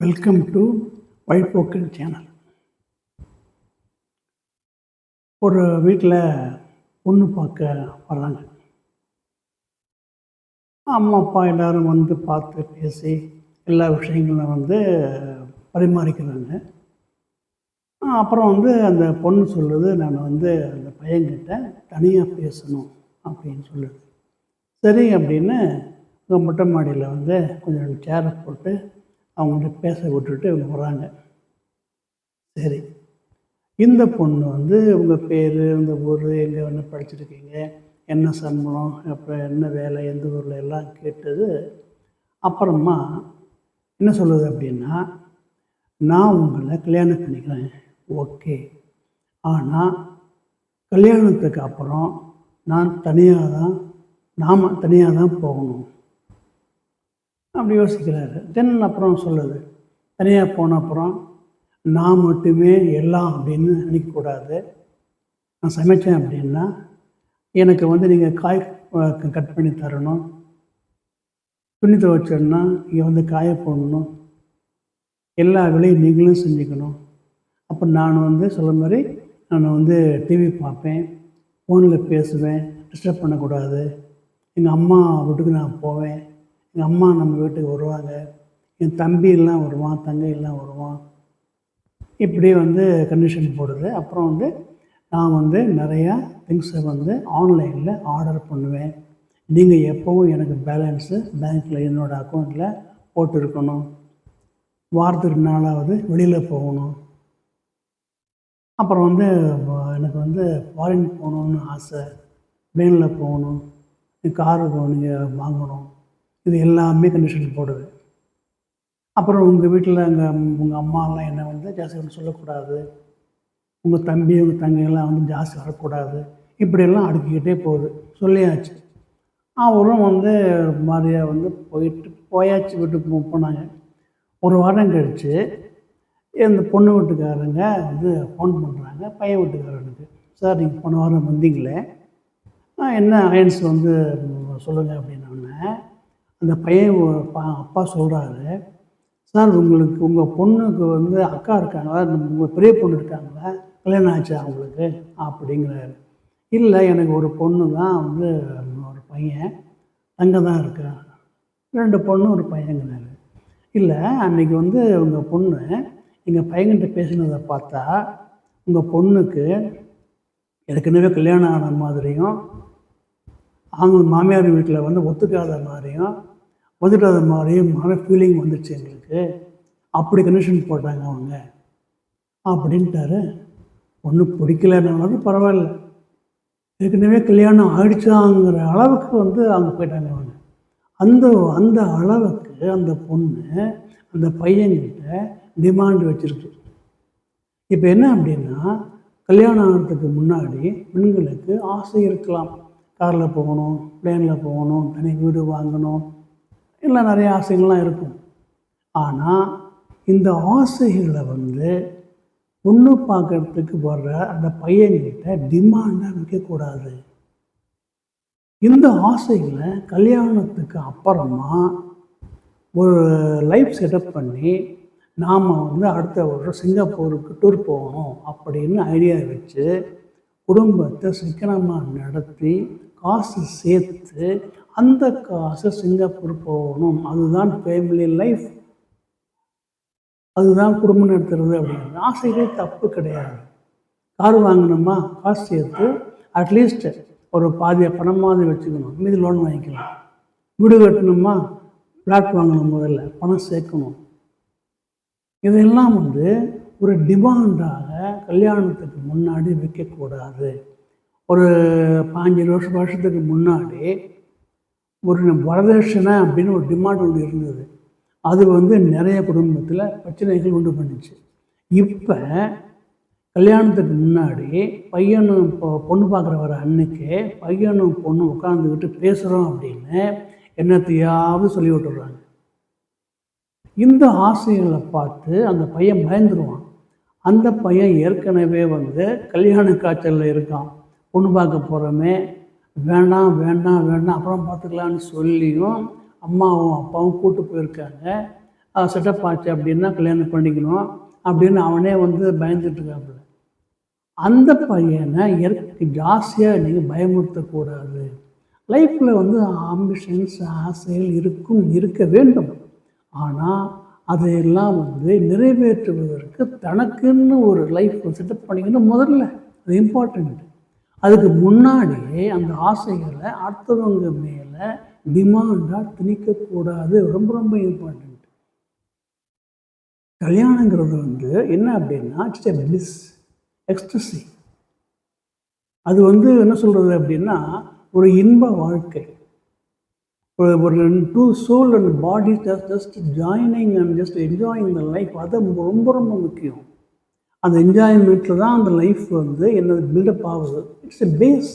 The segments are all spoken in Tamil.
Welcome to வழிப்போக்கன் channel. ஒரு வீட்டில் பொண்ணு பார்க்க வர்றாங்க. அம்மா அப்பா எல்லோரும் வந்து பார்த்து பேசி எல்லா விஷயங்களும் பரிமாறிக்கிறாங்க. அப்புறம் அந்த பொண்ணு சொல்லுது, நான் அந்த பையன்கிட்ட தனியாக பேசணும் அப்படின்னு சொல்லுது. சரி அப்படின்னு மொட்டை மாடியில் கொஞ்சம் சேரை போட்டு அவங்கள்ட்ட பேச விட்டுட்டு இவங்க வராங்க. சரி, இந்த பொண்ணு உங்கள் பேர், இந்த ஊர், எங்கே என்ன படிச்சிருக்கீங்க, என்ன சம்பளம், அப்புறம் என்ன வேலை, எந்த ஊரில் எல்லாம் கேட்டது. அப்புறமா என்ன சொல்லுது அப்படின்னா, நான் உங்களை கல்யாணம் பண்ணிக்கிறேன், ஓகே, ஆனால் கல்யாணத்துக்கு அப்புறம் நாம் தனியாக தான் போகணும் அப்படி யோசிக்கிறாரு. அப்புறம் சொல்லுது, தனியாக போன அப்புறம் நான் மட்டுமே எல்லாம் அப்படின்னு நினைக்கக்கூடாது. நான் சமைச்சேன் அப்படின்னா எனக்கு நீங்கள் காய் கட் பண்ணி தரணும், துணி துவைச்சோன்னா நீங்கள் காய போடணும், எல்லா வேலையும் நீங்களும் செஞ்சுக்கணும். அப்போ நான் சொல்ல மாதிரி நான் டிவி பார்ப்பேன், ஃபோனில் பேசுவேன், டிஸ்டர்ப் பண்ணக்கூடாது. எங்கள் அம்மா வீட்டுக்கு நான் போவேன், எங்கள் அம்மா நம்ம வீட்டுக்கு வருவாங்க, என் தம்பியெல்லாம் வருவான், தங்கையெல்லாம் வருவான். இப்படி கண்டிஷன் போடுது. அப்புறம் நான் நிறையா திங்ஸை ஆன்லைனில் ஆர்டர் பண்ணுவேன். நீங்கள் எப்போவும் எனக்கு பேலன்ஸு பேங்க்கில் என்னோடய அக்கௌண்ட்டில் போட்டுருக்கணும். வாரத்துக்கு 4 நாளாவது வெளியில் போகணும். அப்புறம் எனக்கு ஃபாரின் போகணுன்னு ஆசை, ப்ளேனில் போகணும், காரு நீங்கள் வாங்கணும். இது எல்லாமே கண்டிஷன் போடுது. அப்புறம் உங்கள் வீட்டில் உங்கள் அம்மாலாம் என்ன ஜாஸ்தி ஒன்று சொல்லக்கூடாது, உங்கள் தம்பி உங்கள் தங்கையெல்லாம் ஜாஸ்தி வரக்கூடாது, இப்படியெல்லாம் அடுக்கிக்கிட்டே போகுது. சொல்லியாச்சு. அவரும் மாதிரியாக போயாச்சு, வீட்டுக்கு போனாங்க. ஒரு வாரம் கழித்து இந்த பொண்ணு வீட்டுக்காரங்க ஃபோன் பண்ணுறாங்க பையன் வீட்டுக்காரனுக்கு. சார், நீங்கள் போன வாரம் வந்தீங்களே, என்ன அலையன்ஸ் சொல்லுங்கள் அப்படின்னோடனே அந்த பையன் அப்பா சொல்கிறாரு, சார், உங்களுக்கு உங்கள் பொண்ணுக்கு அக்கா இருக்காங்களா, உங்கள் பெரிய பொண்ணு இருக்காங்களா, கல்யாணம் ஆச்சா அவங்களுக்கு அப்படிங்கிறாரு. இல்லை, எனக்கு ஒரு பொண்ணு தான், ஒரு பையன், அங்கே தான் இருக்கா, 2 பொண்ணு ஒரு பையங்கிறாரு. இல்லை, அன்றைக்கி உங்கள் பொண்ணு எங்கள் பையன்கிட்ட பேசினதை பார்த்தா உங்கள் பொண்ணுக்கு ஏற்கனவே கல்யாணம் ஆன மாதிரியும், அவங்க மாமியார் வீட்டில் ஒத்துக்காத மாதிரியும் வந்துட்டாத மாதிரியும் ஃபீலிங் வந்துடுச்சு எங்களுக்கு, அப்படி கண்டிஷன் போட்டாங்க அவங்க அப்படின்ட்டாரு. பொண்ணு பிடிக்கலன்னாலும் பரவாயில்ல, ஏற்கனவே கல்யாணம் ஆயிடுச்சாங்கிற அளவுக்கு அவங்க போயிட்டாங்க. அவங்க அந்த அளவுக்கு அந்த பொண்ணு அந்த பையன்கிட்ட டிமாண்ட் வச்சுருக்கு. இப்போ என்ன அப்படின்னா, கல்யாணம் ஆகிறதுக்கு முன்னாடி பெண்களுக்கு ஆசை இருக்கலாம், காரில் போகணும், ப்ளேனில் போகணும், தனி வீடு வாங்கணும், இல்லை நிறைய ஆசைகள்லாம் இருக்கும். ஆனால் இந்த ஆசைகளை பொண்ணு பார்க்கறதுக்கு வர்ற அந்த பையன்கிட்ட டிமாண்டாக வைக்கக்கூடாது. இந்த ஆசைகளை கல்யாணத்துக்கு அப்புறமா ஒரு லைஃப் செட்டப் பண்ணி நாம் அடுத்த வருஷம் சிங்கப்பூருக்கு டூர் போகணும் அப்படின்னு ஐடியா வச்சு குடும்பத்தை சிக்கனமாக நடத்தி காசு சேர்த்து அந்த காசை சிங்கப்பூர் போகணும். அதுதான் ஃபேமிலி லைஃப், அதுதான் குடும்பம் நடத்துறது. அப்படிங்கிறது ஆசைகள் தப்பு கிடையாது. கார் வாங்கணுமா, காசு சேர்த்து அட்லீஸ்ட் ஒரு பாதிய பணமாவது வச்சுக்கணும், மீதி லோன் வாங்கிக்கலாம். வீடு கட்டணுமா, ஃப்ளாட் வாங்கணும், முதல்ல பணம் சேர்க்கணும். இதெல்லாம் ஒரு டிமாண்டாக கல்யாணத்துக்கு முன்னாடி வைக்கக்கூடாது. ஒரு 5 வருஷத்துக்கு முன்னாடி ஒரு வரதட்சணை அப்படின்னு ஒரு டிமாண்ட் ஒன்று இருந்தது. அது நிறைய குடும்பத்தில் பிரச்சனைகள் உண்டு பண்ணிச்சு. இப்போ கல்யாணத்துக்கு முன்னாடி பையனும் பொண்ணு பார்க்குற வர அன்னைக்கு பையனும் பொண்ணு உட்காந்துக்கிட்டு பேசுகிறோம் அப்படின்னு என்னத்தையாவது சொல்லி விட்டுடுறாங்க. இந்த ஆசைகளை பார்த்து அந்த பையன் பயந்துருவான். அந்த பையன் ஏற்கனவே கல்யாண காய்ச்சலில் இருக்கான். பொண்ணு பார்க்க போகிறோமே, வேண்டாம் வேண்டாம் வேண்டாம் அப்புறம் பார்த்துக்கலான்னு சொல்லியும் அம்மாவும் அப்பாவும் கூட்டு போயிருக்காங்க. செட்டப் ஆச்சு அப்படின்னா கல்யாணம் பண்ணிக்கணும் அப்படின்னு அவனே வந்து பயந்துட்டு இருக்காப்புல. அந்த பையனை ஜாஸ்தியாக நீங்கள் பயமுறுத்தக்கூடாது. லைஃப்பில் வந்து ஆம்பிஷன்ஸ், ஆசைகள் இருக்க வேண்டும். ஆனால் அதையெல்லாம் வந்து நிறைவேற்றுவதற்கு தனக்குன்னு ஒரு லைஃப் செட்டப் பண்ணிக்கணும் முதல்ல. அது இம்பார்ட்டண்ட். அதுக்கு முன்னாடியே அந்த ஆசைகளை அடுத்தவங்க மேலே டிமாண்டாக திணிக்கக்கூடாது. ரொம்ப ரொம்ப இம்பார்ட்டண்ட். கல்யாணங்கிறது வந்து என்ன அப்படின்னா இட்ஸ் எ பிளிஸ், எக்ஸ்டசி. அது வந்து என்ன சொல்கிறது அப்படின்னா ஒரு இன்ப வாழ்க்கை. ஒரு two soul and body just joining and just enjoying the life. அது ரொம்ப ரொம்ப முக்கியம். அந்த என்ஜாய்மெண்ட்டில் தான் அந்த லைஃப் வந்து என்னது பில்டப் ஆகுது. It's a base.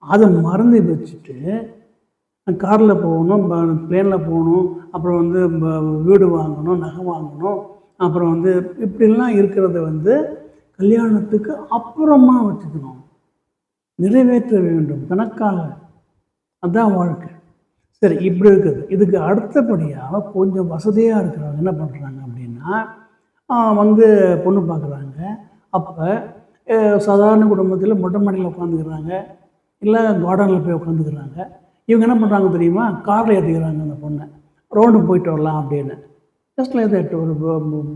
அதை மறந்து வச்சுட்டு காரில் போகணும், பிளேனில் போகணும், அப்புறம் வந்து வீடு வாங்கணும், நகை வாங்கணும், அப்புறம் வந்து இப்படிலாம் இருக்கிறத வந்து கல்யாணத்துக்கு அப்புறமா வச்சுக்கணும். நிறைவேற்ற வேண்டும் கணக்காக. அதுதான் வாழ்க்கை. சரி, இப்படி இருக்குது. இதுக்கு அடுத்தபடியாக கொஞ்சம் வசதியாக இருக்கிறவங்க என்ன பண்ணுறாங்க அப்படின்னா வந்து பொண்ணு பார்க்குறாங்க. அப்போ சாதாரண குடும்பத்தில் மொட்டை மாடியில் உட்காந்துக்கிறாங்க, இல்லை கார்டனில் போய் உட்காந்துக்கிறாங்க. இவங்க என்ன பண்ணுறாங்க தெரியுமா? காரில் ஏற்றிக்கிறாங்க அந்த பொண்ணை. ரோடு போயிட்டு வரலாம் அப்படின்னு, ஜஸ்ட்டில்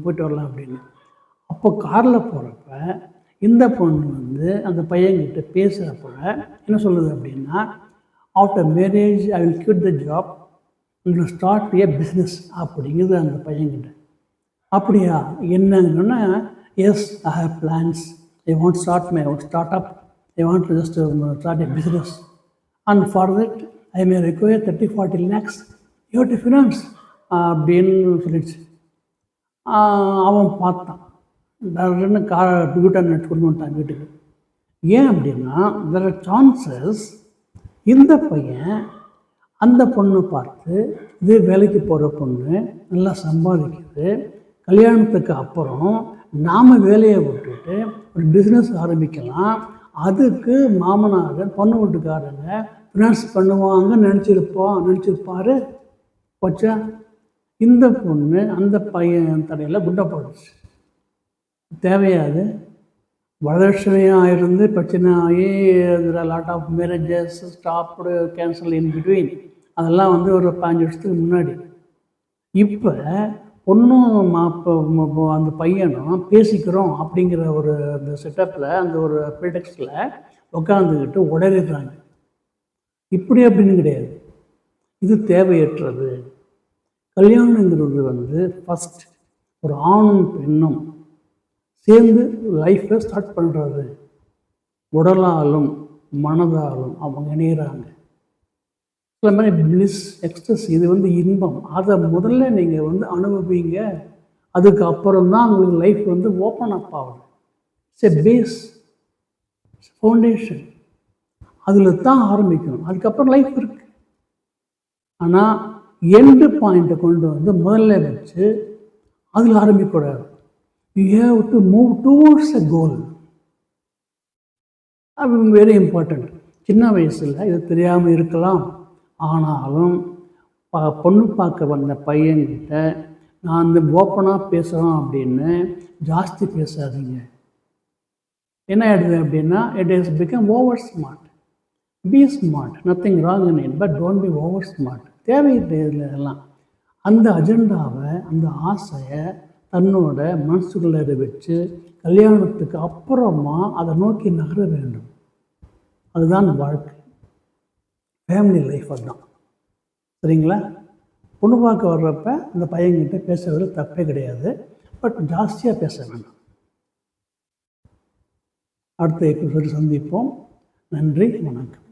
போயிட்டு வரலாம் அப்படின்னு. அப்போ காரில் போகிறப்ப இந்த பொண்ணு வந்து அந்த பையன்கிட்ட பேசுகிறப்ப என்ன சொல்லுது அப்படின்னா, after marriage I will quit the job and start a business அப்படிங்கிறது அந்த பையன்கிட்ட. அப்படியா என்னங்கன்னா, yes I have plans, I want start up, I want to just start a business and for that I may require 30-40 lakhs you to finance அப்படின்னு சொல்லிடுச்சு. அவன் பார்த்தான், டர்ன்னு யூட்டர்ன் எடுத்து கொண்டு வந்துட்டான் வீட்டுக்கு. ஏன் அப்படின்னா தெர் ஆர் சான்சஸ் இந்த பையன் அந்த பொண்ணை பார்த்து இது வேலைக்கு போகிற பொண்ணு நல்லா சம்பாதிக்குது, கல்யாணத்துக்கு அப்புறம் நாம் வேலையை விட்டுட்டு ஒரு பிஸ்னஸ் ஆரம்பிக்கலாம், அதுக்கு மாமனாக பொண்ணு வீட்டுக்காரங்க ஃபினான்ஸ் பண்ணுவாங்க நினச்சிருப்பாரு. போச்சா, இந்த பொண்ணு அந்த பையன் தடையில் குண்டை போடுச்சு. தேவையாது. வரதட்சணையாக இருந்து பிரச்சனை ஆகி lot of marriages stopped, cancel in between. அதெல்லாம் வந்து ஒரு 5 வருஷத்துக்கு முன்னாடி. இப்போ பொண்ணும் அந்த பையனும் பேசிக்கிறோம் அப்படிங்கிற ஒரு அந்த செட்டப்பில், அந்த ஒரு ப்ரிடெக்ஸ்டில் உட்காந்துக்கிட்டு உடறிடுறாங்க. இப்படி அப்படின்னு கிடையாது. இது தேவையற்றது. கல்யாணங்கிறது வந்து ஃபஸ்ட் ஒரு ஆணும் பெண்ணும் சேர்ந்து லைஃப்பை ஸ்டார்ட் பண்ணுறது. உடலாலும் மனதாலும் அவங்க இணைகிறாங்க. சில மாதிரி பிளிஸ், எக்ஸ்ட்ரஸ், இது வந்து இன்பம். அதை முதல்ல நீங்கள் வந்து அனுபவிங்க. அதுக்கப்புறம் தான் உங்களுக்கு லைஃப் வந்து ஓப்பன் அப் ஆகுது. It's a base, foundation. அதில் தான் ஆரம்பிக்கணும். அதுக்கப்புறம் லைஃப் இருக்குது. ஆனால் எண்டு பாயிண்ட்டை கொண்டு வந்து முதல்ல வச்சு அதில் ஆரம்பிக்கக்கூடாது. You have to move towards a goal. அது வெரி இம்பார்ட்டண்ட். சின்ன வயசில் இது தெரியாமல் இருக்கலாம். ஆனாலும் பொண்ணு பார்க்க வந்த பையன்கிட்ட நான் அந்த ஓப்பனாக பேசுகிறோம் அப்படின்னு ஜாஸ்தி பேசாதீங்க. என்ன ஆகிடுது அப்படின்னா it is become over smart. Be smart, nothing wrong in it, but don't be over smart. தேவையில்லை இதெல்லாம். அந்த அஜெண்டாவை, அந்த ஆசையை தன்னோட மனசுக்குள்ளே வச்சு கல்யாணத்துக்கு அப்புறமா அதை நோக்கி நகர வேண்டும். அதுதான் வாழ்க்கை, ஃபேமிலி லைஃப். அதுதான். சரிங்களா? பொண்ணு பார்க்க வர்றப்ப அந்த பையன்கிட்ட பேசுறது தப்பே கிடையாது, பட் ஜாஸ்தியாக பேச வேண்டாம். அடுத்த எபிசோடு சந்திப்போம். நன்றி, வணக்கம்.